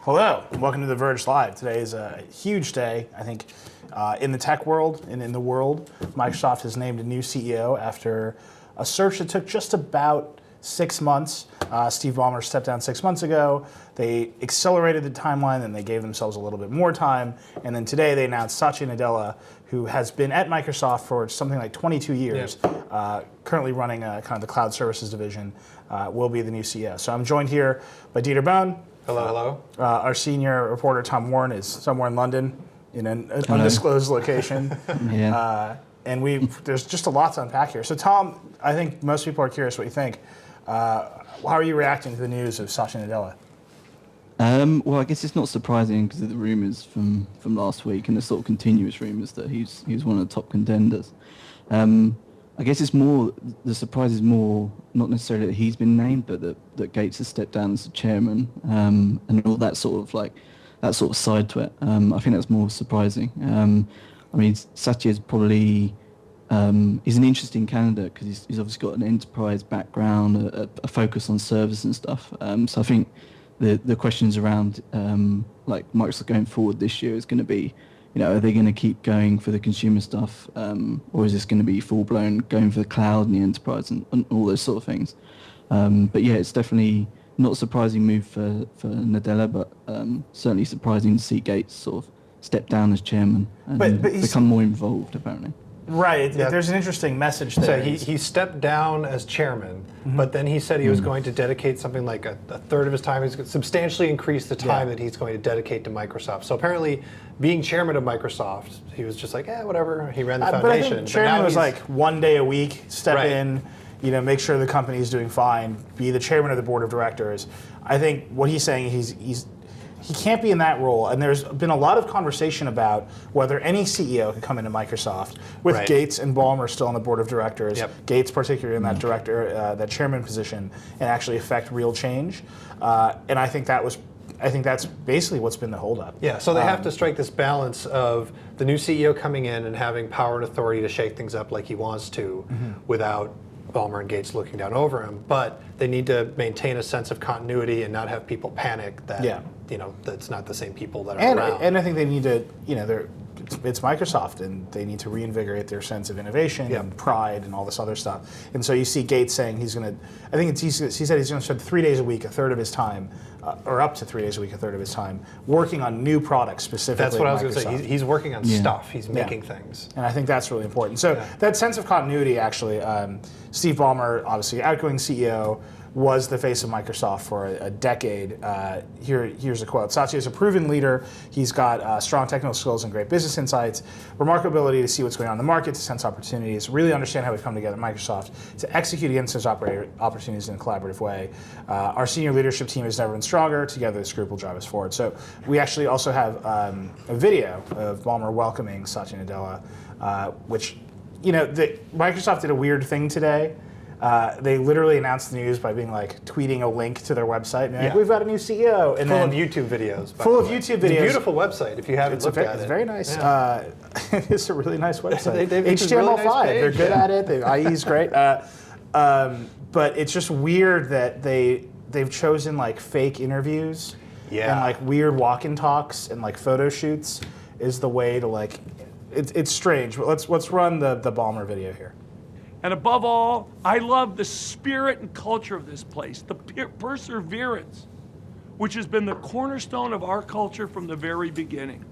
Hello, and welcome to the Verge Live. Today is a huge day, I think, in the tech world and in the world. Microsoft has named a new CEO after a search that took just about 6 months. Steve Ballmer stepped down 6 months ago. They accelerated the timeline, and they gave themselves a little bit more time. And then today they announced Satya Nadella, who has been at Microsoft for something like 22 years, currently running kind of the cloud services division, will be the new CEO. So I'm joined here by Dieter Bohn. Hello, hello. Our senior reporter, Tom Warren, is somewhere in London in an undisclosed location. And there's just a lot to unpack here. So Tom, I think most people are curious what you think. How are you reacting to the news of Satya Nadella? Well, I guess it's not surprising because of the rumours from last week and the sort of continuous rumours that he's one of the top contenders. I guess it's more, the surprise is more not necessarily that he's been named, but that Gates has stepped down as the chairman, and all that sort of side to it. I think that's more surprising. I mean, Satya is probably he's an interesting candidate because he's obviously got an enterprise background, a focus on service and stuff. So I think the questions around like Microsoft going forward this year is going to be, are they going to keep going for the consumer stuff, or is this going to be full-blown going for the cloud and the enterprise and all those sort of things? But yeah, it's definitely not a surprising move for Nadella, but certainly surprising to see Gates sort of step down as chairman and become more involved, apparently. Right. Yeah. There's an interesting message there. So he stepped down as chairman, but then he said he was going to dedicate something like a third of his time. He's going to substantially increase the time that he's going to dedicate to Microsoft. So apparently, being chairman of Microsoft, he was just like, whatever. He ran the foundation. But I think chairman was like 1 day a week, step in, make sure the company is doing fine, be the chairman of the board of directors. I think what he's saying, he can't be in that role, and there's been a lot of conversation about whether any CEO could come into Microsoft with Gates and Ballmer still on the board of directors, Gates particularly in that that chairman position, and actually affect real change. And I think that's basically what's been the holdup. Yeah, so they have to strike this balance of the new CEO coming in and having power and authority to shake things up like he wants to, without Ballmer and Gates looking down over him, but they need to maintain a sense of continuity and not have people panic that that's not the same people that are around. And I think they need to, it's Microsoft, and they need to reinvigorate their sense of innovation and pride and all this other stuff. And so you see Gates saying he's going to, he said he's going to spend 3 days a week, a third of his time, or up to 3 days a week, a third of his time, working on new products specifically. That's what I was going to say. He's working on stuff. He's making things. And I think that's really important. So that sense of continuity, actually, Steve Ballmer, obviously outgoing CEO, was the face of Microsoft for a decade. Here's a quote. Satya is a proven leader. He's got strong technical skills and great business insights, remarkable ability to see what's going on in the market, to sense opportunities, really understand how we come together at Microsoft, to execute against those opportunities in a collaborative way. Our senior leadership team has never been stronger. Together, this group will drive us forward. So we actually also have a video of Ballmer welcoming Satya Nadella, which, Microsoft did a weird thing today. They literally announced the news by being like tweeting a link to their website and like, we've got a new CEO. And full of YouTube videos. Full of YouTube videos. It's a beautiful website if you haven't looked at it. It's very nice. It's a really nice website. HTML5, really nice they're good at it. IE's great. But it's just weird that they've chosen like fake interviews and like weird walk-in talks and like photo shoots is the way to like. It's strange. But let's run the Ballmer video here. And above all, I love the spirit and culture of this place, the perseverance, which has been the cornerstone of our culture from the very beginning.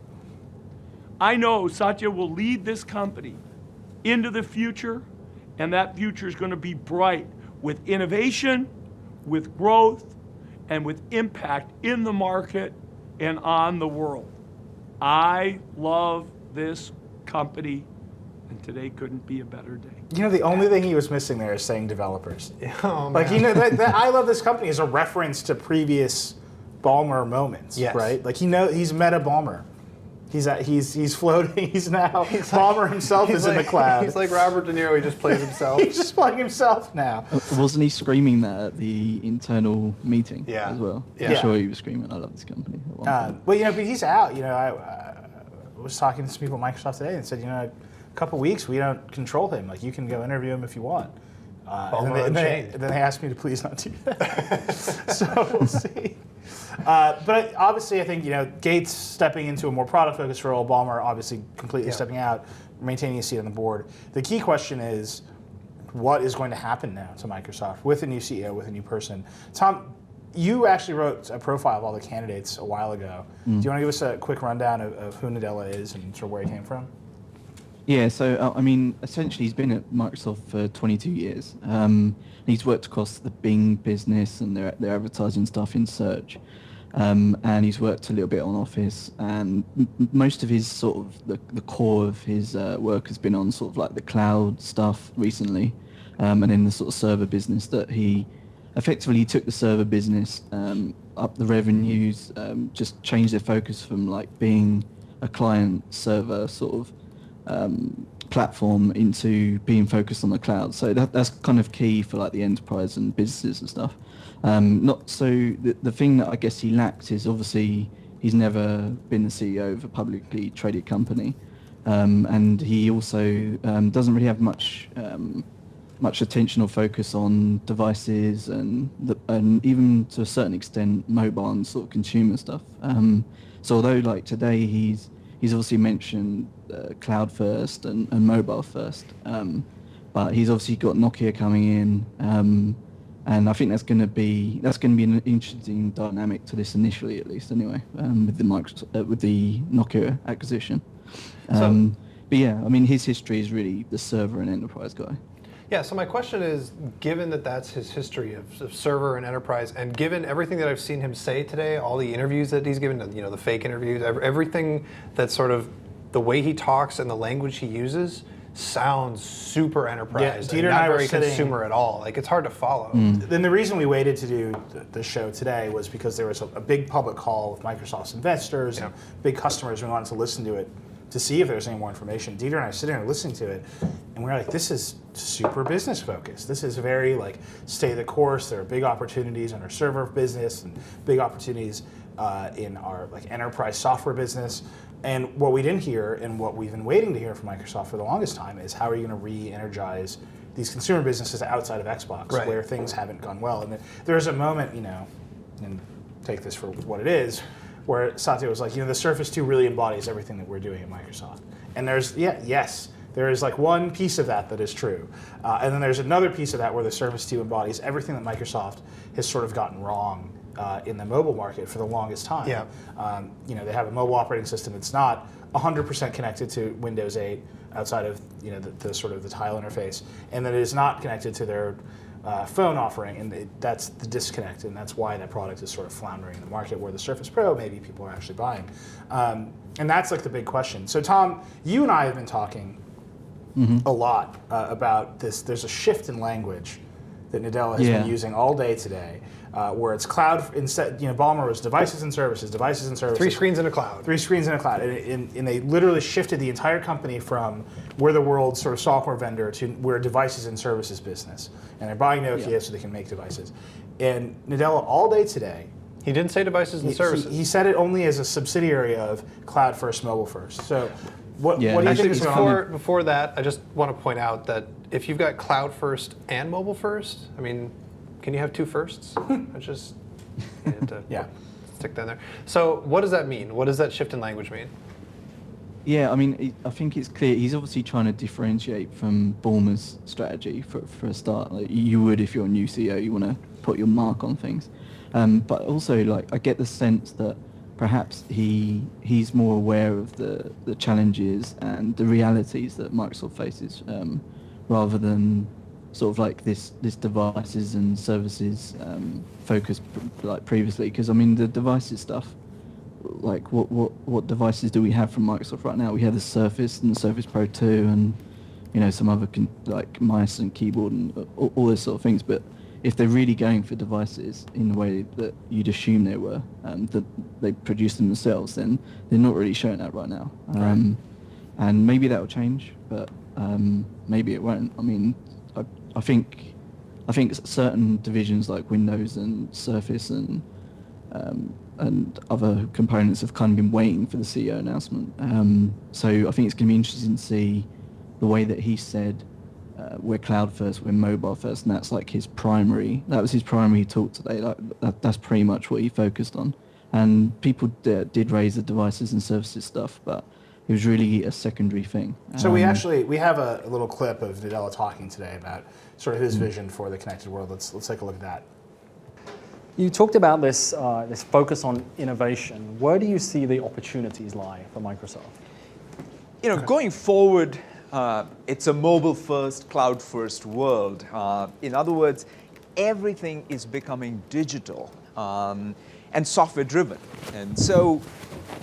I know Satya will lead this company into the future, and that future is going to be bright with innovation, with growth, and with impact in the market and on the world. I love this company, and today couldn't be a better day. The only thing he was missing there is saying developers. Oh, like, that I love this company is a reference to previous Ballmer moments, right? Like, he's meta Ballmer. He's floating. Ballmer himself is in the cloud. He's like Robert De Niro. He just plays himself. He's just playing himself now. Wasn't he screaming that at the internal meeting as well? Yeah. I'm sure he was screaming, I love this company. But he's out. I was talking to some people at Microsoft today and said, a couple weeks we don't control him. Like, you can go interview him if you want. And then they asked me to please not do that. So we'll see. But obviously, I think Gates stepping into a more product-focused role, Ballmer obviously completely stepping out, maintaining a seat on the board. The key question is, what is going to happen now to Microsoft with a new CEO, with a new person? Tom, you actually wrote a profile of all the candidates a while ago. Do you want to give us a quick rundown of who Nadella is and sort of where he came from? Yeah, so essentially he's been at Microsoft for 22 years. He's worked across the Bing business and their advertising stuff in search. And he's worked a little bit on Office, and most of his sort of the core of his work has been on sort of like the cloud stuff recently, and in the sort of server business that he effectively took the server business, up the revenues, just changed their focus from like being a client server sort of platform into being focused on the cloud. So that's kind of key for like the enterprise and businesses and stuff. Not so the thing that I guess he lacked is obviously he's never been the CEO of a publicly traded company, and he also doesn't really have much attention or focus on devices and even to a certain extent mobile and sort of consumer stuff. So although like today he's obviously mentioned cloud first and mobile first, but he's obviously got Nokia coming in, and I think that's going to be an interesting dynamic to this initially, at least anyway, with the Nokia acquisition. But yeah, I mean his history is really the server and enterprise guy. Yeah, so my question is, given that that's his history of server and enterprise, and given everything that I've seen him say today, all the interviews that he's given, the fake interviews, everything that's sort of the way he talks and the language he uses sounds super enterprise and not very consumer at all. Like, it's hard to follow. Then the reason we waited to do the show today was because there was a big public call with Microsoft's investors and big customers. We wanted to listen to it to see if there was any more information. Dieter and I were sitting there listening to it, and we were like, this is super business focused. This is very like stay the course. There are big opportunities in our server business and big opportunities in our like enterprise software business. And what we didn't hear, and what we've been waiting to hear from Microsoft for the longest time, is how are you going to re-energize these consumer businesses outside of Xbox, where things haven't gone well. And there's a moment, and take this for what it is, where Satya was like, the Surface 2 really embodies everything that we're doing at Microsoft. And there is like one piece of that is true. And then there's another piece of that where the Surface 2 embodies everything that Microsoft has sort of gotten wrong in the mobile market for the longest time. They have a mobile operating system that's not 100% connected to Windows 8 outside of the sort of the tile interface, and that it is not connected to their phone offering, and that's the disconnect, and that's why that product is sort of floundering in the market, where the Surface Pro maybe people are actually buying. And that's like the big question. So Tom, you and I have been talking a lot about this. There's a shift in language that Nadella has been using all day today, where it's cloud instead. Ballmer was devices and services, 3 screens in a cloud. 3 screens in a cloud, and they literally shifted the entire company from we're the world's sort of software vendor to we're a devices and services business, and they're buying Nokia so they can make devices. And Nadella all day today, he didn't say devices and services. He said it only as a subsidiary of cloud first, mobile first. So what do you think is going on? Before that, I just want to point out that if you've got cloud first and mobile first, I mean, can you have 2 firsts? I just had to stick that in there. So what does that mean? What does that shift in language mean? Yeah, I mean, I think it's clear he's obviously trying to differentiate from Ballmer's strategy for a start. Like you would if you're a new CEO, you want to put your mark on things. But also, like, I get the sense that perhaps he's more aware of the challenges and the realities that Microsoft faces, rather than sort of like this devices and services focus like previously. Because I mean, the devices stuff, like what devices do we have from Microsoft right now? We have the Surface and the Surface Pro 2 and some other like mice and keyboard and all those sort of things. But if they're really going for devices in the way that you'd assume they were, that they produce them themselves, then they're not really showing that right now. And maybe that will change, but maybe it won't. I mean, I think certain divisions like Windows and Surface and other components have kind of been waiting for the CEO announcement. So I think it's going to be interesting to see the way that he said we're cloud first, we're mobile first, and that was his primary talk today. Like that's pretty much what he focused on. And people did raise the devices and services stuff, but it was really a secondary thing. So we have a little clip of Nadella talking today about sort of his vision for the connected world. Let's take a look at that. You talked about this focus on innovation. Where do you see the opportunities lie for Microsoft? Going forward, it's a mobile-first, cloud-first world. In other words, everything is becoming digital and software-driven. And so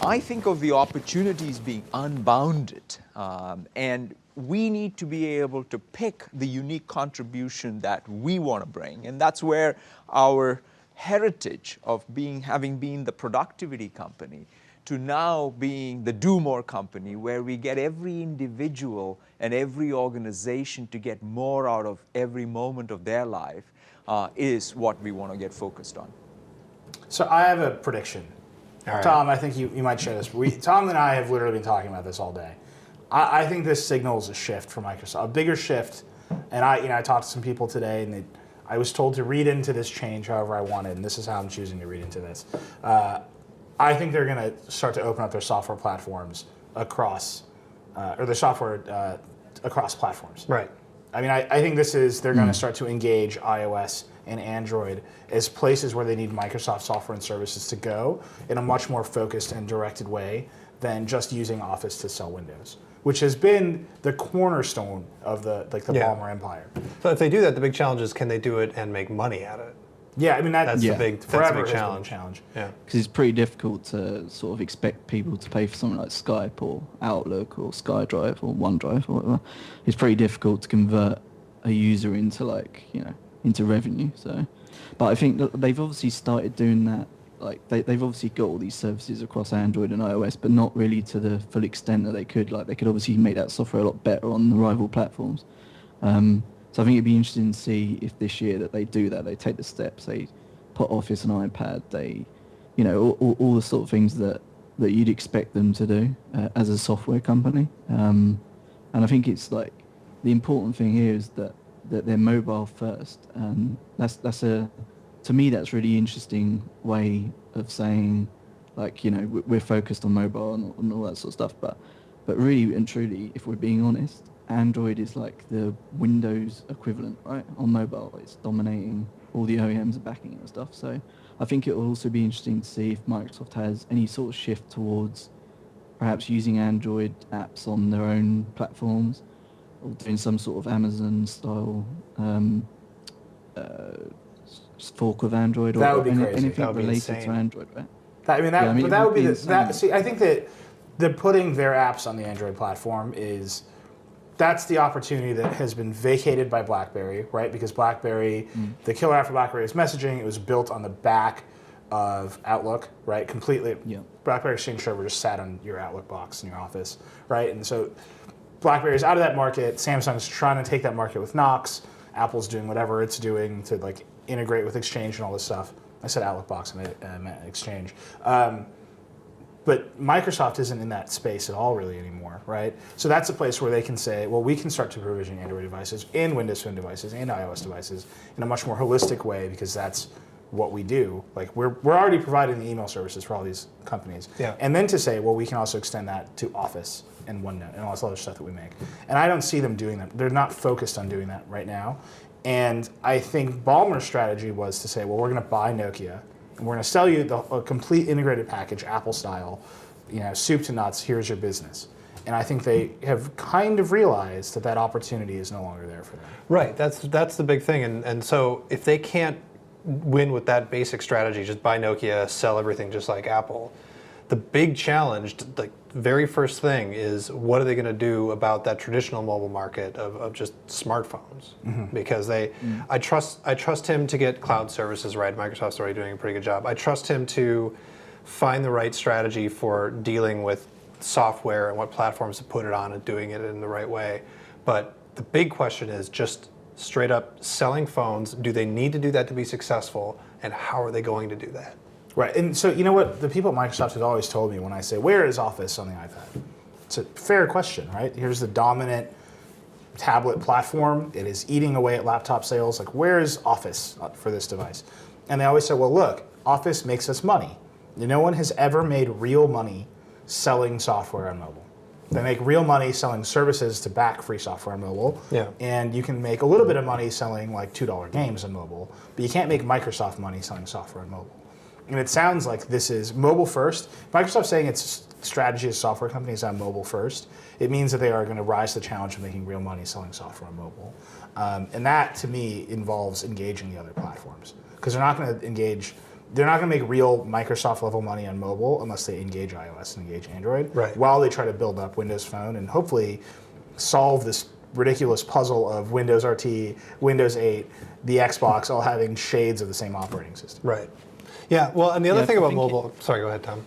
I think of the opportunities being unbounded. And we need to be able to pick the unique contribution that we want to bring. And that's where our heritage of having been the productivity company to now being the do more company, where we get every individual and every organization to get more out of every moment of their life, is what we want to get focused on. So I have a prediction. All right. Tom, I think you might share this. Tom and I have literally been talking about this all day. I think this signals a shift for Microsoft, a bigger shift. And I talked to some people today, and I was told to read into this change however I wanted, and this is how I'm choosing to read into this. I think they're going to start to open up their software platforms across, or their software across platforms. Right. I mean, I think they're going to start to engage iOS and Android as places where they need Microsoft software and services to go in a much more focused and directed way than just using Office to sell Windows, which has been the cornerstone of the Ballmer empire. So if they do that, the big challenge is, can they do it and make money at it? Yeah, I mean that's the big challenge. Yeah. Because it's pretty difficult to sort of expect people to pay for something like Skype or Outlook or SkyDrive or OneDrive or whatever. It's pretty difficult to convert a user into into revenue. So, but I think that they've obviously started doing that. Like they've obviously got all these services across Android and iOS, but not really to the full extent that they could. Like they could obviously make that software a lot better on the rival platforms. So I think it'd be interesting to see if this year that they do that, they take the steps, they put Office on iPad, they, all the sort of things that you'd expect them to do as a software company. And I think it's like the important thing here is that they're mobile first, and to me that's really interesting way of saying, we're focused on mobile and all that sort of stuff, but really and truly, if we're being honest, Android is like the Windows equivalent, right? On mobile, it's dominating. All the OEMs are backing it and stuff. So I think it will also be interesting to see if Microsoft has any sort of shift towards perhaps using Android apps on their own platforms, or doing some sort of Amazon-style fork of Android, That or would be crazy. anything That would be related to insane. Android, right? That would be insane. See, I think that putting their apps on the Android platform that's the opportunity that has been vacated by BlackBerry, right? Because BlackBerry, the killer app for BlackBerry is messaging. It was built on the back of Outlook, right? Completely. Yeah. BlackBerry Exchange Server just sat on your Outlook box in your office, right? And so BlackBerry's out of that market. Samsung's trying to take that market with Knox. Apple's doing whatever it's doing to integrate with Exchange and all this stuff. I said Outlook box and I meant Exchange. But Microsoft isn't in that space at all really anymore, right? So that's a place where they can say, well, we can start to provision Android devices and Windows Phone devices and iOS devices in a much more holistic way, because that's what we do. We're already providing the email services for all these companies. Yeah. And then to say, well, we can also extend that to Office and OneNote and all this other stuff that we make. And I don't see them doing that. They're not focused on doing that right now. And I think Ballmer's strategy was to say, well, we're going to buy Nokia, and we're going to sell you a complete integrated package, Apple style, soup to nuts, here's your business. And I think they have kind of realized that opportunity is no longer there for them. Right, that's the big thing. And so if they can't win with that basic strategy, just buy Nokia, sell everything just like Apple, the big challenge, the very first thing is, what are they going to do about that traditional mobile market of just smartphones? Because I trust him to get cloud services right. Microsoft's already doing a pretty good job. I trust him to find the right strategy for dealing with software and what platforms to put it on and doing it in the right way. But the big question is just straight up selling phones. Do they need to do that to be successful? And how are they going to do that? Right, and so you know what the people at Microsoft had always told me when I say, where is Office on the iPad? It's a fair question, right? Here's the dominant tablet platform. It is eating away at laptop sales. Where is Office for this device? And they always say, well, look, Office makes us money. No one has ever made real money selling software on mobile. They make real money selling services to back free software on mobile. Yeah. And you can make a little bit of money selling like $2 games on mobile, but you can't make Microsoft money selling software on mobile. And it sounds like this is mobile first. Microsoft's saying its strategy as software companies on mobile first. It means that they are going to rise to the challenge of making real money selling software on mobile. And that, to me, involves engaging the other platforms. Because they're not going to engage, they're not going to make real Microsoft level money on mobile unless they engage iOS and engage Android, right, while they try to build up Windows Phone and hopefully solve this ridiculous puzzle of Windows RT, Windows 8, the Xbox all having shades of the same operating system. Right. Yeah, well, and the other Yeah, thing I about think mobile, sorry, go ahead, Tom.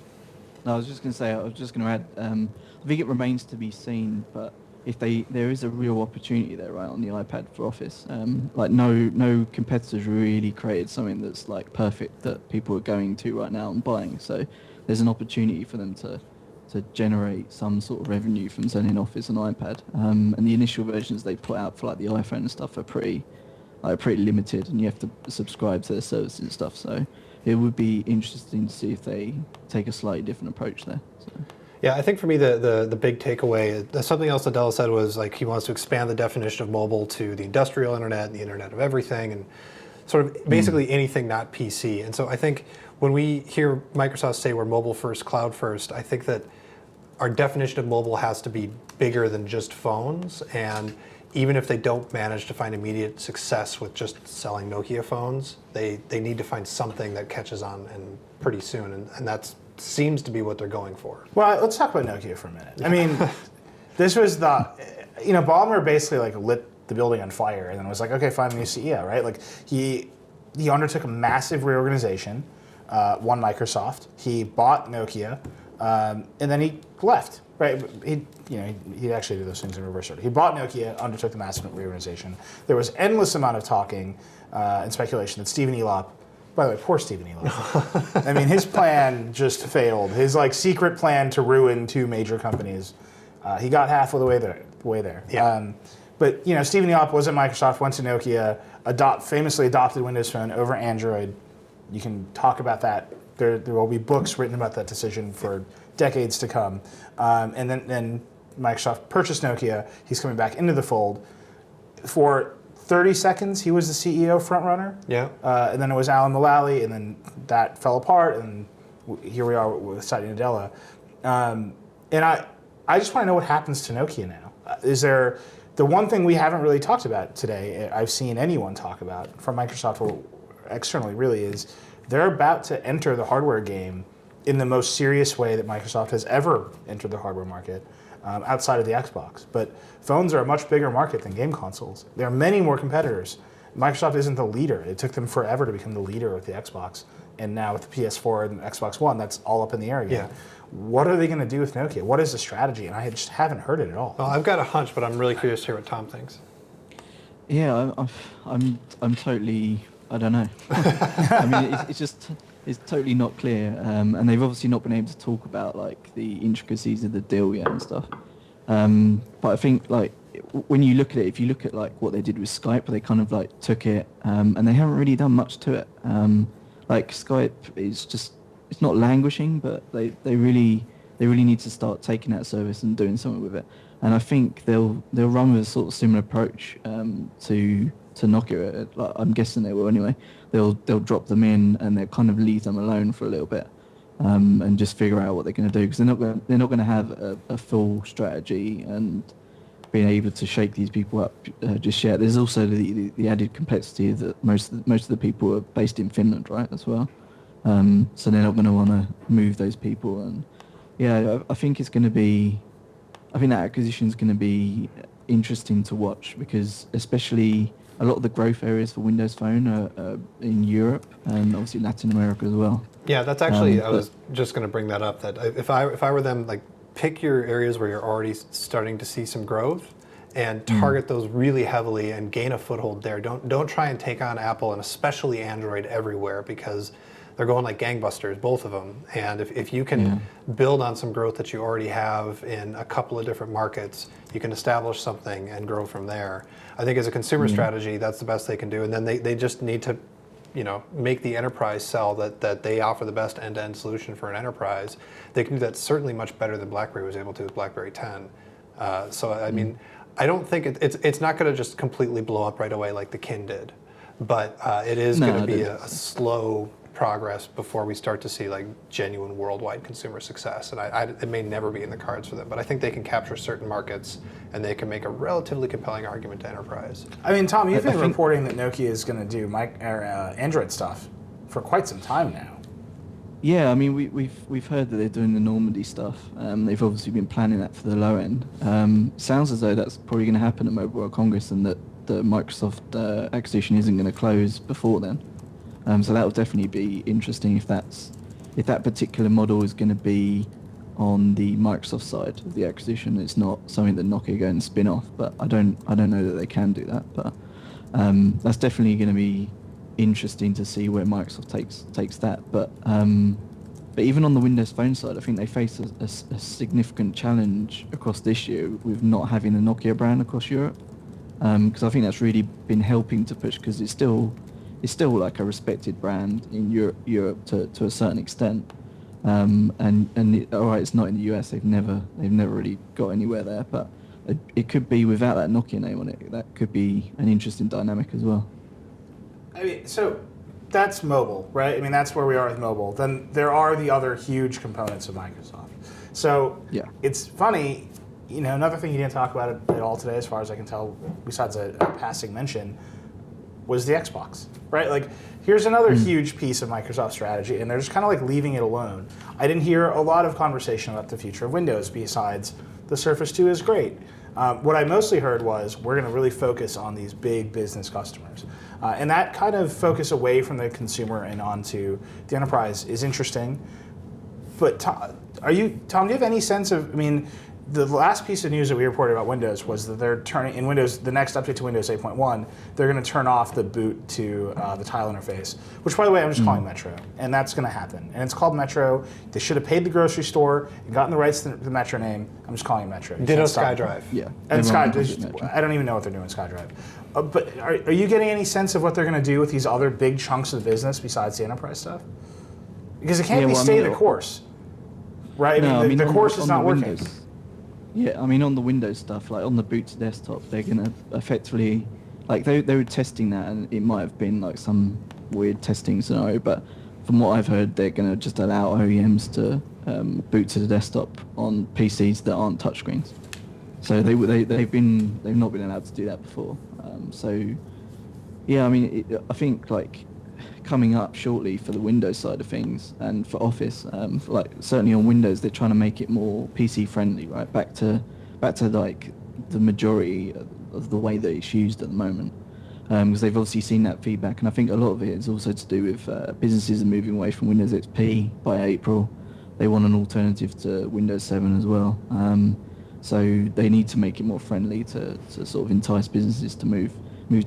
No, I was just going to add, I think it remains to be seen, but if there is a real opportunity there, right, on the iPad for Office. Like no competitors really created something that's like perfect that people are going to right now and buying. So there's an opportunity for them to generate some sort of revenue from selling Office on iPad. And the initial versions they put out for like the iPhone and stuff are pretty limited, and you have to subscribe to their services and stuff. So it would be interesting to see if they take a slightly different approach there. So. Yeah, I think for me the big takeaway, something else Nadella said was like he wants to expand the definition of mobile to the industrial internet, the internet of everything, and sort of basically anything not PC. And so I think when we hear Microsoft say we're mobile first, cloud first, I think that our definition of mobile has to be bigger than just phones. And even if they don't manage to find immediate success with just selling Nokia phones, they need to find something that catches on and pretty soon. And that seems to be what they're going for. Well, let's talk about Nokia for a minute. I mean, this was Ballmer basically like lit the building on fire and then was like, okay, find a new CEO, right? Like he undertook a massive reorganization, won Microsoft, he bought Nokia, and then he left, right? He actually did those things in reverse order. He bought Nokia, undertook the massive reorganization. There was endless amount of talking and speculation that Stephen Elop, by the way, poor Stephen Elop. I mean, his plan just failed. His like secret plan to ruin two major companies. He got half of the way there. Yeah. But Stephen Elop was at Microsoft, went to Nokia, famously adopted Windows Phone over Android. You can talk about that. There will be books written about that decision for decades to come. And then Microsoft purchased Nokia. He's coming back into the fold. For 30 seconds, he was the CEO frontrunner. Yeah. And then it was Alan Mullally, and then that fell apart, and here we are with Satya Nadella. And I just want to know what happens to Nokia now. Is there the one thing we haven't really talked about today, I've seen anyone talk about from Microsoft or externally really, is they're about to enter the hardware game in the most serious way that Microsoft has ever entered the hardware market. Outside of the Xbox. But phones are a much bigger market than game consoles. There are many more competitors. Microsoft isn't the leader. It took them forever to become the leader with the Xbox. And now with the PS4 and Xbox One, that's all up in the air again. Yeah. What are they going to do with Nokia? What is the strategy? And I just haven't heard it at all. Well, I've got a hunch, but I'm really curious to hear what Tom thinks. Yeah, I'm totally, I don't know. I mean, it's totally not clear, and they've obviously not been able to talk about like the intricacies of the deal yet and stuff. But I think like when you look at it, if you look at like what they did with Skype, they kind of like took it, and they haven't really done much to it. Like Skype is just, it's not languishing, but they really need to start taking that service and doing something with it. And I think they'll run with a sort of similar approach to Nokia. Like, I'm guessing they will anyway. They'll drop them in and they'll kind of leave them alone for a little bit, and just figure out what they're going to do, because they're not going to have a full strategy and being able to shake these people up just yet. There's also the added complexity that most of the people are based in Finland, right, as well. So they're not going to want to move those people, and yeah, I think it's going to be. I think that acquisition is going to be interesting to watch, because especially a lot of the growth areas for Windows Phone are in Europe and obviously Latin America as well. Yeah, that's actually, I was just going to bring that up, that if I were them, like pick your areas where you're already starting to see some growth and target those really heavily and gain a foothold there. Don't try and take on Apple and especially Android everywhere, because they're going like gangbusters, both of them. And if you can build on some growth that you already have in a couple of different markets, you can establish something and grow from there. I think as a consumer strategy, that's the best they can do. And then they just need to make the enterprise sell that they offer the best end-to-end solution for an enterprise, they can do that certainly much better than BlackBerry was able to with BlackBerry 10. So I mean, I don't think it's not going to just completely blow up right away like the Kin did, but it is going to be a slow progress before we start to see like genuine worldwide consumer success. And it may never be in the cards for them, but I think they can capture certain markets and they can make a relatively compelling argument to enterprise. I mean, Tom, you've been reporting that Nokia is going to do Android stuff for quite some time now. Yeah, I mean, we've heard that they're doing the Normandy stuff. They've obviously been planning that for the low end. Sounds as though that's probably going to happen at Mobile World Congress, and that the Microsoft acquisition isn't going to close before then. So that will definitely be interesting if that particular model is going to be on the Microsoft side of the acquisition. It's not something that Nokia are going to spin off, but I don't know that they can do that. But that's definitely going to be interesting to see where Microsoft takes that. But even on the Windows Phone side, I think they face a significant challenge across this year with not having the Nokia brand across Europe, because I think that's really been helping to push, because it's still like a respected brand in Europe to a certain extent. Alright, it's not in the US. They've never really got anywhere there. But it could be, without that Nokia name on it, that could be an interesting dynamic as well. I mean, so that's mobile, right? I mean, that's where we are with mobile. Then there are the other huge components of Microsoft. So yeah, it's funny, another thing you didn't talk about at all today, as far as I can tell, besides a passing mention, was the Xbox, right? Like, here's another huge piece of Microsoft strategy, and they're just kind of like leaving it alone. I didn't hear a lot of conversation about the future of Windows besides the Surface 2 is great. What I mostly heard was, we're going to really focus on these big business customers. And that kind of focus away from the consumer and onto the enterprise is interesting. But Tom, do you have any sense of, I mean, the last piece of news that we reported about Windows was that they're turning, in Windows, the next update to Windows 8.1, they're going to turn off the boot to the tile interface, which, by the way, I'm just calling Metro. And that's going to happen. And it's called Metro. They should have paid the grocery store and gotten the rights to the Metro name. I'm just calling it Metro. Ditto SkyDrive. Yeah. And SkyDrive, I don't even know what they're doing with SkyDrive. But are you getting any sense of what they're going to do with these other big chunks of the business besides the enterprise stuff? Because it can't be stay the course, right? No, the course is not working. Windows. Yeah, I mean, on the Windows stuff, like on the boot to desktop, they're going to effectively, like they were testing that, and it might have been like some weird testing scenario, but from what I've heard, they're going to just allow OEMs to boot to the desktop on PCs that aren't touchscreens. So they've not been allowed to do that before. So yeah, I mean, I think like coming up shortly for the Windows side of things and for Office, like certainly on Windows, they're trying to make it more PC friendly, right? Back to like the majority of the way that it's used at the moment, because they've obviously seen that feedback, and I think a lot of it is also to do with businesses are moving away from Windows XP by April. They want an alternative to Windows 7 as well. So they need to make it more friendly to sort of entice businesses to move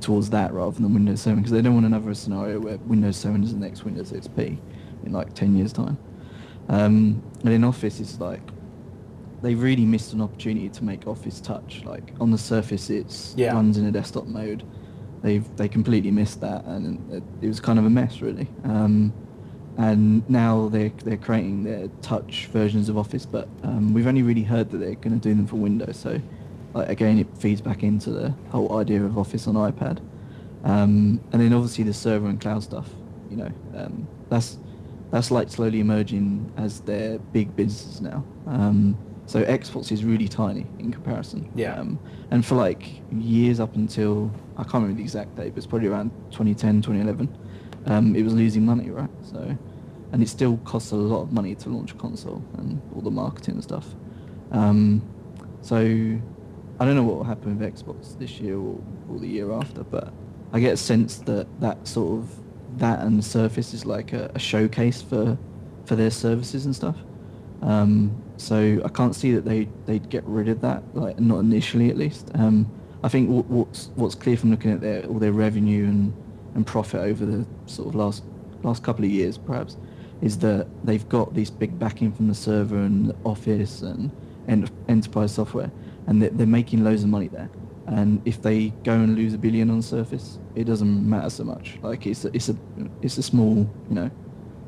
towards that rather than Windows 7, because they don't want another scenario where Windows 7 is the next Windows XP in like 10 years' time. And in Office, it's like they really missed an opportunity to make Office touch. Like on the Surface, it runs in a desktop mode. They completely missed that, and it was kind of a mess, really. And now they're creating their touch versions of Office, but we've only really heard that they're going to do them for Windows. So again, it feeds back into the whole idea of Office on iPad. And then obviously the server and cloud stuff, that's like slowly emerging as their big businesses now. So Xbox is really tiny in comparison. Yeah. And for like years up until, I can't remember the exact date, but it's probably around 2010, 2011, it was losing money, right? So, and it still costs a lot of money to launch a console and all the marketing and stuff. So I don't know what will happen with Xbox this year or the year after, but I get a sense that that and the Surface is like a showcase for their services and stuff. So I can't see that they'd get rid of that, like not initially at least. I think what's clear from looking at all their revenue and profit over the sort of last couple of years perhaps, is that they've got this big backing from the server and the Office and enterprise software, and they're making loads of money there. And if they go and lose $1 billion on the surface, it doesn't matter so much. Like it's a small, you know,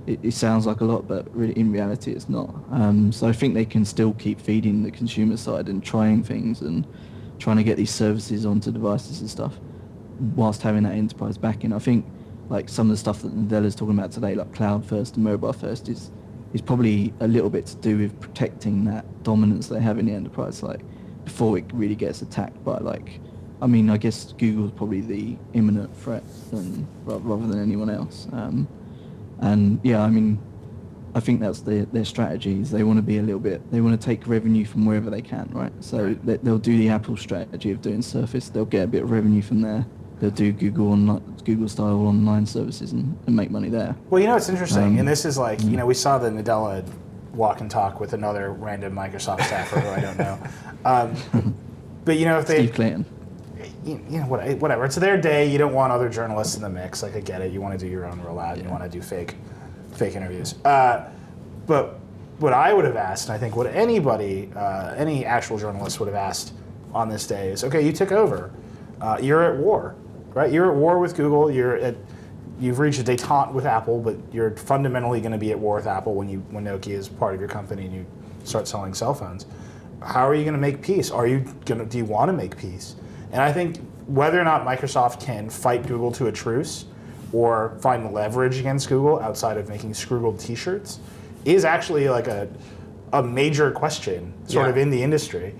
it sounds like a lot, but really in reality it's not. So I think they can still keep feeding the consumer side and trying things and trying to get these services onto devices and stuff, whilst having that enterprise backing. I think like some of the stuff that Nadella's talking about today, like cloud first and mobile first, is probably a little bit to do with protecting that dominance they have in the enterprise, like before it really gets attacked by like, I mean, I guess Google's probably the imminent threat rather than anyone else. And yeah, I mean, I think that's their strategies. They want to be a little bit, they want to take revenue from wherever they can, right? So they'll do the Apple strategy of doing Surface. They'll get a bit of revenue from there. They'll do Google style online services and make money there. Well, you know, it's interesting, and this is like, you know, we saw the Nadella walk and talk with another random Microsoft staffer who I don't know. But you know, if they, Steve Clayton. you know, whatever. It's their day. You don't want other journalists in the mix. Like, I get it. You want to do your own rollout. You want to do fake interviews. But what I would have asked, and I think what anybody, any actual journalist would have asked on this day is, okay, you took over. You're at war, right? You're at war with Google. You've reached a détente with Apple, but you're fundamentally going to be at war with Apple when Nokia is part of your company and you start selling cell phones. How are you going to make peace? Do you want to make peace? And I think whether or not Microsoft can fight Google to a truce or find leverage against Google outside of making Scroogled t-shirts is actually like a major question sort of in the industry.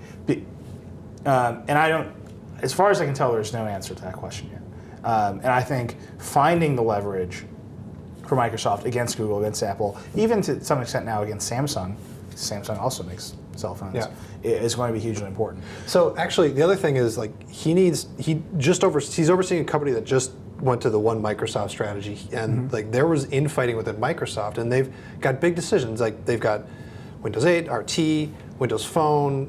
And I don't, as far as I can tell, there's no answer to that question yet. And I think finding the leverage for Microsoft against Google, against Apple, even to some extent now against Samsung also makes cell phones, is going to be hugely important. So actually, the other thing is like he's overseeing a company that just went to the one Microsoft strategy, and like there was infighting within Microsoft, and they've got big decisions. Like they've got Windows 8, RT, Windows Phone,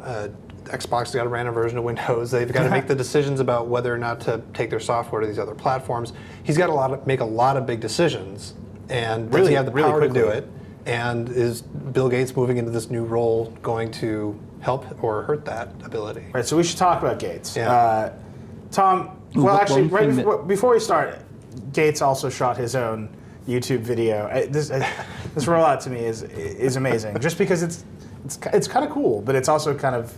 Xbox got a random version of Windows. They've got to make the decisions about whether or not to take their software to these other platforms. He's got to make a lot of big decisions, and does he have the power to do it? And is Bill Gates moving into this new role going to help or hurt that ability? Right, so we should talk about Gates. Yeah. Tom, before we start, Gates also shot his own YouTube video. This rollout to me is amazing, just because it's kind of cool, but it's also kind of,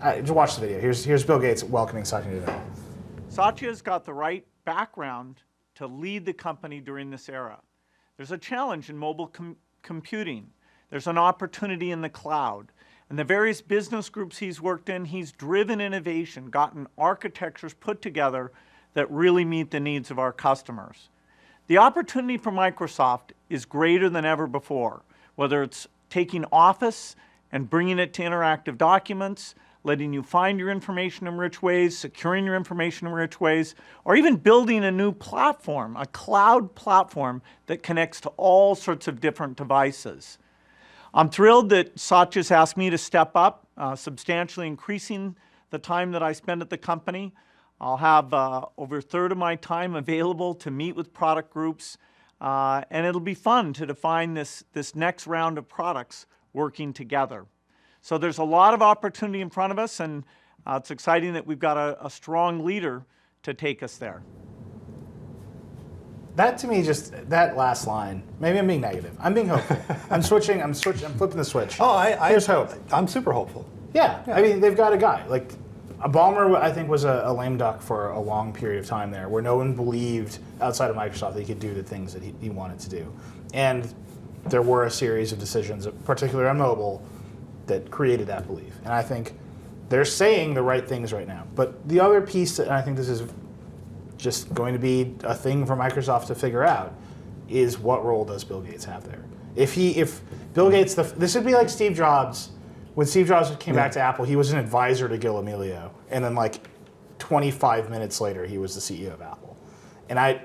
just watch the video. Here's Bill Gates welcoming Satya Nadella. Satya's got the right background to lead the company during this era. There's a challenge in mobile computing. There's an opportunity in the cloud. And the various business groups he's worked in, he's driven innovation, gotten architectures put together that really meet the needs of our customers. The opportunity for Microsoft is greater than ever before, whether it's taking Office and bringing it to interactive documents, letting you find your information in rich ways, securing your information in rich ways, or even building a new platform, a cloud platform that connects to all sorts of different devices. I'm thrilled that Satya's asked me to step up, substantially increasing the time that I spend at the company. I'll have over a third of my time available to meet with product groups, and it'll be fun to define this next round of products working together. So there's a lot of opportunity in front of us, and it's exciting that we've got a strong leader to take us there. That to me, just that last line, maybe I'm being negative. I'm being hopeful. I'm flipping the switch. Here's hope. I'm super hopeful. Yeah, I mean, they've got a guy. Like, Ballmer, I think, was a lame duck for a long period of time there, where no one believed outside of Microsoft that he could do the things that he wanted to do. And there were a series of decisions, particularly on mobile, that created that belief. And I think they're saying the right things right now. But the other piece, and I think this is just going to be a thing for Microsoft to figure out, is what role does Bill Gates have there? If Bill Gates, this would be like Steve Jobs. When Steve Jobs came back to Apple, he was an advisor to Gil Amelio. And then like 25 minutes later, he was the CEO of Apple. And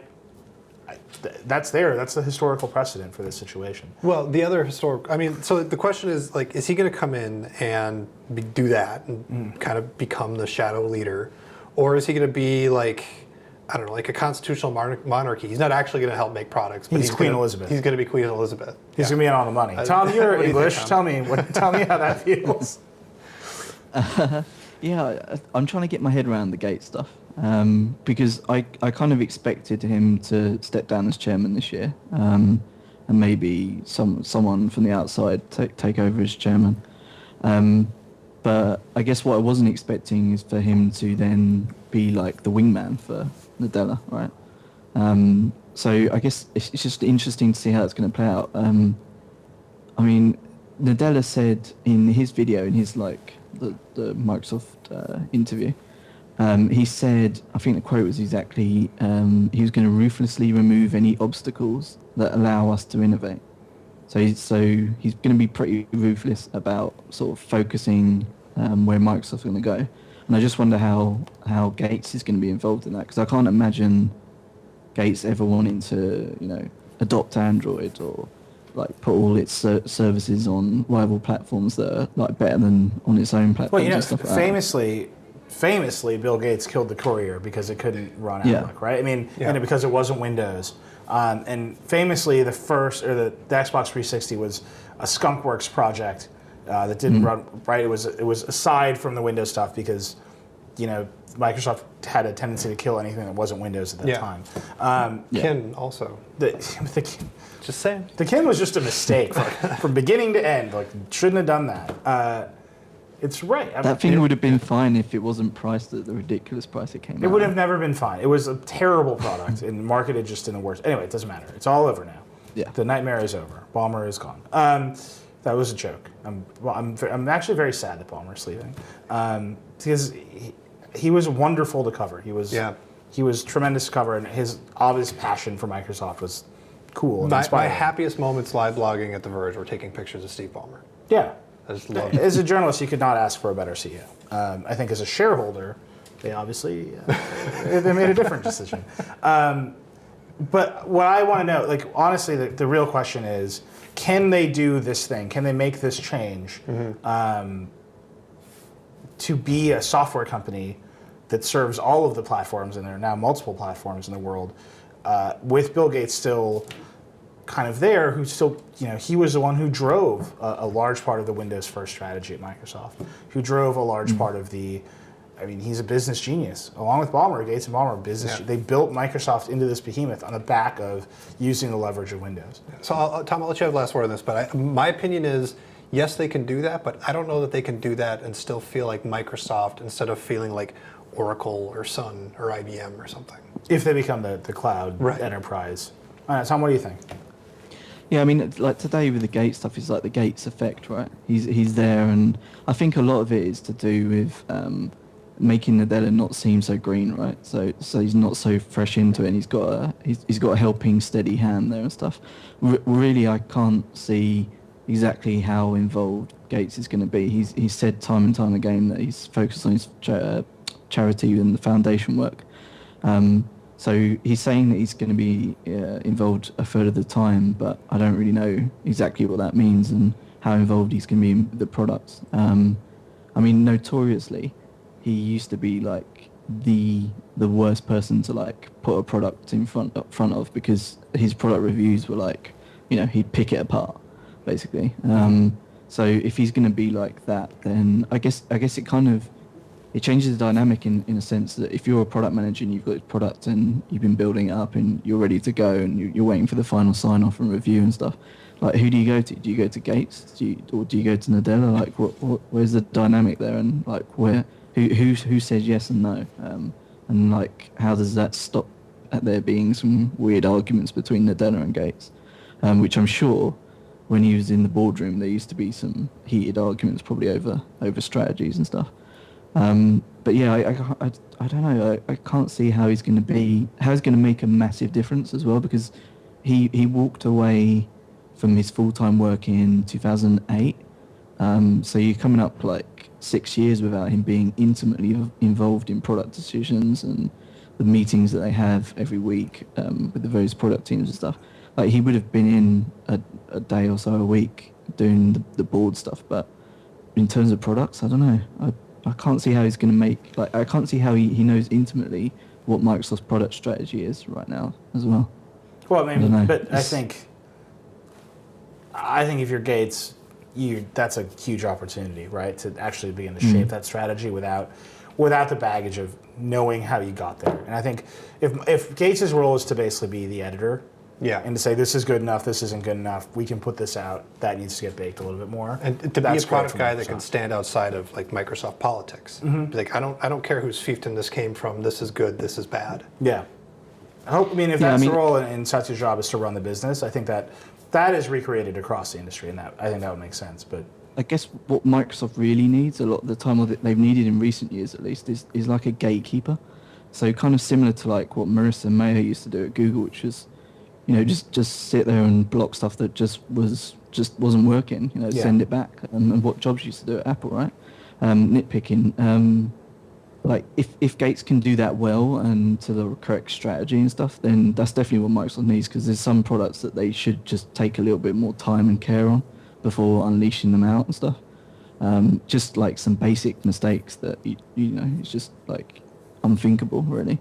that's the historical precedent for this situation. Well, so the question is, like, is he going to come in and do that and kind of become the shadow leader? Or is he going to be like, I don't know, like a constitutional monarchy? He's not actually going to help make products. But He's Queen Elizabeth. He's going to be Queen Elizabeth. He's going to be in all the money. Tom, you're English. Tell me how that feels. I'm trying to get my head around the Gates stuff because I kind of expected him to step down as chairman this year, and maybe someone from the outside take over as chairman. But I guess what I wasn't expecting is for him to then be like the wingman for Nadella, right? So I guess it's just interesting to see how it's going to play out. I mean, Nadella said in his video, in his like the Microsoft interview, he said, I think the quote was exactly, he was going to ruthlessly remove any obstacles that allow us to innovate. So he's going to be pretty ruthless about sort of focusing where Microsoft's going to go. And I just wonder how Gates is going to be involved in that, because I can't imagine Gates ever wanting to, adopt Android or like put all its services on rival platforms that are like better than on its own platforms. Well, and stuff like famously, Bill Gates killed the Courier because it couldn't run Outlook, right? I mean, and because it wasn't Windows. And famously, the Xbox 360 was a skunkworks project that didn't run right. It was aside from the Windows stuff because, Microsoft had a tendency to kill anything that wasn't Windows at that time. Kin also. Just saying. The Kin was just a mistake from beginning to end. Like, shouldn't have done that. It's right. That thing would have been fine if it wasn't priced at the ridiculous price it came out. It would have never been fine. It was a terrible product and marketed just in the worst. Anyway, it doesn't matter. It's all over now. Yeah. The nightmare is over. Ballmer is gone. That was a joke. I'm actually very sad that Ballmer's leaving because he was wonderful to cover. He was tremendous to cover, and his obvious passion for Microsoft was cool and My inspiring. happiest moments live blogging at The Verge were taking pictures of Steve Ballmer. Yeah. I just loved it. As a journalist, you could not ask for a better CEO. I think as a shareholder, they obviously they made a different decision. But what I want to know, like honestly, the real question is, can they do this thing? Can they make this change to be a software company that serves all of the platforms, and there are now multiple platforms in the world, with Bill Gates still kind of there, who still, he was the one who drove a large part of the Windows First strategy at Microsoft, who drove a large part of he's a business genius. Along with Ballmer, Gates and Ballmer, they built Microsoft into this behemoth on the back of using the leverage of Windows. So, Tom, I'll let you have the last word on this, but my opinion is, yes, they can do that, but I don't know that they can do that and still feel like Microsoft instead of feeling like Oracle or Sun or IBM or something. If they become the cloud enterprise. All right, Tom, what do you think? Yeah, I mean, like today with the Gates stuff, it's like the Gates effect, right? He's there, and I think a lot of it is to do with making Nadella not seem so green, right? So he's not so fresh into it, and he's got a helping, steady hand there and stuff. Really, I can't see exactly how involved Gates is going to be. He's said time and time again that he's focused on his charity and the foundation work. So he's saying that he's going to be involved a third of the time, but I don't really know exactly what that means and how involved he's going to be in the products. I mean, notoriously, he used to be like the worst person to like put a product in front of, because his product reviews were like, he'd pick it apart, basically. So if he's going to be like that, then I guess it changes the dynamic in a sense that if you're a product manager and you've got this product and you've been building it up and you're ready to go and you're waiting for the final sign-off and review and stuff, like who do you go to? Do you go to Gates? Or do you go to Nadella? Like where's the dynamic there, and like who says yes and no? And like how does that stop at there being some weird arguments between Nadella and Gates? Which I'm sure when he was in the boardroom there used to be some heated arguments probably over strategies and stuff. But yeah, I don't know. I can't see how he's going to make a massive difference as well, because he walked away from his full-time work in 2008. So you're coming up like 6 years without him being intimately involved in product decisions and the meetings that they have every week with the various product teams and stuff. Like he would have been in a day or so a week doing the board stuff, but in terms of products, I don't know. I can't see how he's going to make, like, I can't see how he knows intimately what Microsoft's product strategy is right now as well. Well, I mean, but I think if you're Gates, that's a huge opportunity, right? To actually begin to shape that strategy without the baggage of knowing how you got there. And I think if Gates' role is to basically be the editor, and to say this is good enough, this isn't good enough, we can put this out, that needs to get baked a little bit more. And to be a product guy that can stand outside of like Microsoft politics. Be like, I don't care whose fiefdom this came from, this is good, this is bad. Yeah. If that's the role and Satya's job is to run the business, I think that is recreated across the industry, and I think that would make sense. But I guess what Microsoft really needs a lot of the time, or that they've needed in recent years at least, is like a gatekeeper. So kind of similar to like what Marissa Mayer used to do at Google, which is, just sit there and block stuff that just wasn't working. Send it back. And what Jobs used to do at Apple, right? Nitpicking. Like if Gates can do that well and to the correct strategy and stuff, then that's definitely what Microsoft needs, because there's some products that they should just take a little bit more time and care on before unleashing them out and stuff. Just like some basic mistakes that it's just like unthinkable, really.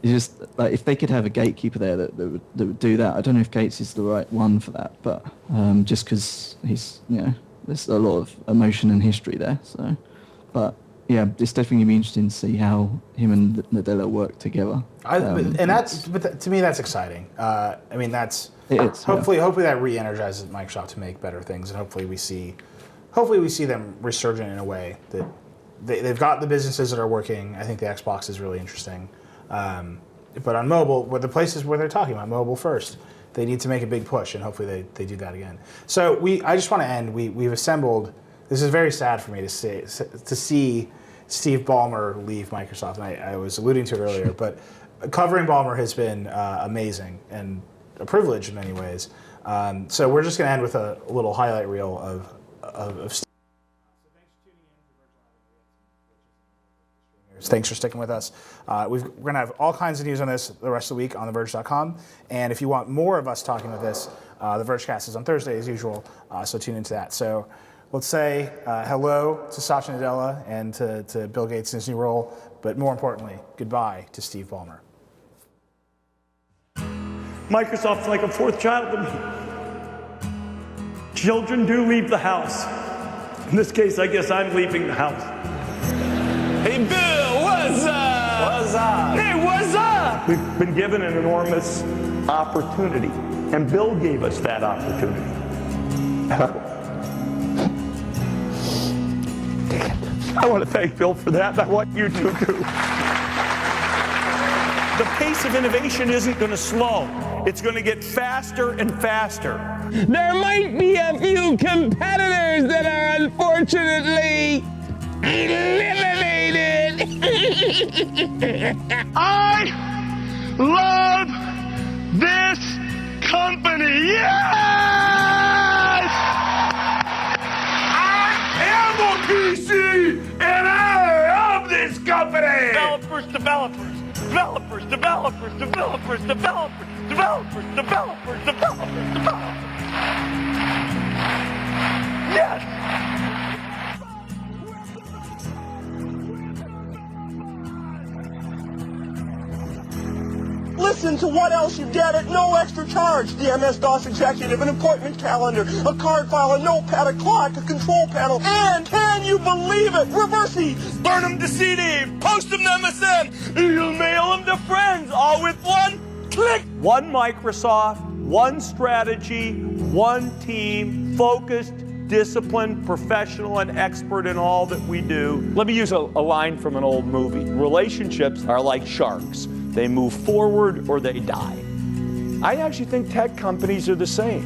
It's just like if they could have a gatekeeper there that would do that. I don't know if Gates is the right one for that, but just because he's there's a lot of emotion and history there. So, but yeah, it's definitely gonna be interesting to see how him and Nadella work together. To me that's exciting. It is. Hopefully that re-energizes Microsoft to make better things, and hopefully we see them resurgent in a way that they've got the businesses that are working. I think the Xbox is really interesting. But on mobile, where the places where they're talking about mobile first, they need to make a big push, and hopefully they do that again. So I just want to end. We've assembled. This is very sad for me to see Steve Ballmer leave Microsoft, and I was alluding to it earlier. But covering Ballmer has been amazing and a privilege in many ways. So we're just going to end with a little highlight reel of Steve. Thanks for sticking with us. We're going to have all kinds of news on this the rest of the week on theverge.com. And if you want more of us talking about this, the Vergecast is on Thursday as usual, so tune into that. So let's say hello to Satya Nadella and to Bill Gates in his new role, but more importantly, goodbye to Steve Ballmer. Microsoft's like a fourth child to me. Children do leave the house. In this case, I guess I'm leaving the house. Hey, Bill, what's up? What's up? Hey, what's up? We've been given an enormous opportunity, and Bill gave us that opportunity. I want to thank Bill for that, and I want you to too. The pace of innovation isn't going to slow. It's going to get faster and faster. There might be a few competitors that are unfortunately eliminated. I love this company. Yes! I am a PC and I love this company. Developers, developers, developers, developers, developers, developers, developers, developers, developers, developers. Yes! Listen to what else you get at no extra charge. The MS-DOS executive, an appointment calendar, a card file, a notepad, a clock, a control panel, and can you believe it? Reverse Burn them to CD, post them to MSN, you'll mail them to friends, all with one click. One Microsoft, one strategy, one team, focused, disciplined, professional, and expert in all that we do. Let me use a line from an old movie. Relationships are like sharks. They move forward or they die. I actually think tech companies are the same.